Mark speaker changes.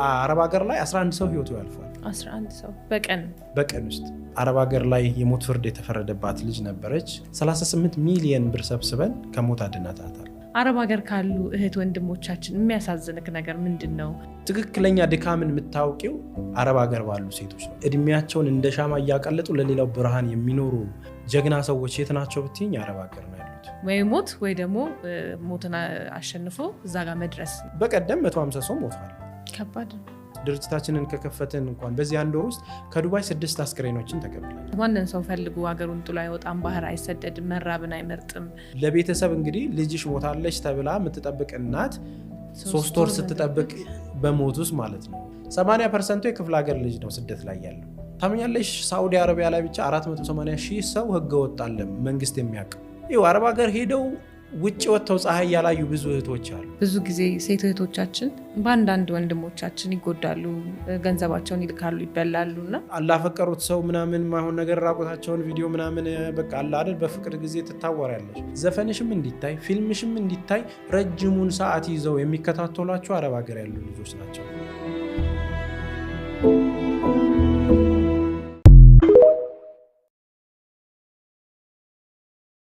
Speaker 1: አረብ ሀገር ላይ 11 ሰው ህይወቱ ያልፏል።
Speaker 2: 11 ሰው በቀን
Speaker 1: ውስጥ አረብ ሀገር ላይ የሞት ፍርድ የተፈረደባት ልጅ ነበረች። 38 ሚሊዮን ብር ሰብስበን ከሞት አድናታታል።
Speaker 2: አረብ ሀገር ካሉ እህት ወንድሞቻችን የሚያሳዝንክ ነገር ምንድን ነው?
Speaker 1: ትክክለኛ ድካምን የምታውቂው አረብ ሀገር ባሉ ሴቶች ነው። እድሜያቸውን እንደ ሻማ እያቀለጡ ለሌላው ብርሃን የሚኖሩ ጀግና ሰዎች የት ናቸው ብትይኝ አረብ ሀገር ነው ያሉት።
Speaker 2: ወይ ሞት ወይ ደግሞ ሞትን አሸንፎ እዛ ጋር መድረስ።
Speaker 1: በቀደም 150 ሰው ሞቷል።
Speaker 2: ከባድ ነው።
Speaker 1: ድርጅታችንን ከከፈትን እንኳን በዚህ አንድ ወር ውስጥ ከዱባይ 6 አስክሬኖችን ተቀብለናል።
Speaker 2: ማንን ሰው ፈልጉ ሀገሩን ጥሎ አይወጣም፣ ባህር አይሰደድም፣ መራብን አይመርጥም።
Speaker 1: ለቤተሰብ እንግዲህ ልጅሽ ሞታለች ተብላ የምትጠብቅ እናት 3 ወር ስትጠብቅ በሞት ውስጥ ማለት ነው። 80% የክፍለ ሀገር ልጅ ነው ስደት ላይ ያለው። ታምኛለሽ? ሳዑዲ አረቢያ ላይ ብቻ 480 ሺህ ሰው ህገ ወጥ አለ መንግስት የሚያውቅ። ይኸው አረብ ሀገር ሄደው ውጭ ወጥተው ፀሐይ ያላዩ ብዙ እህቶች አሉ።
Speaker 2: ብዙ ጊዜ ሴት እህቶቻችን በአንዳንድ ወንድሞቻችን ይጎዳሉ፣ ገንዘባቸውን ይልካሉ፣ ይበላሉ እና
Speaker 1: አላፈቀሩት ሰው ምናምን ማይሆን ነገር ራቆታቸውን ቪዲዮ ምናምን በቃ አለ አይደል፣ በፍቅር ጊዜ ትታወሪያለሽ። ዘፈንሽም እንዲታይ ፊልምሽም እንዲታይ ረጅሙን ሰዓት ይዘው የሚከታተሏቸው አረብ ሀገር ያሉ ልጆች ናቸው።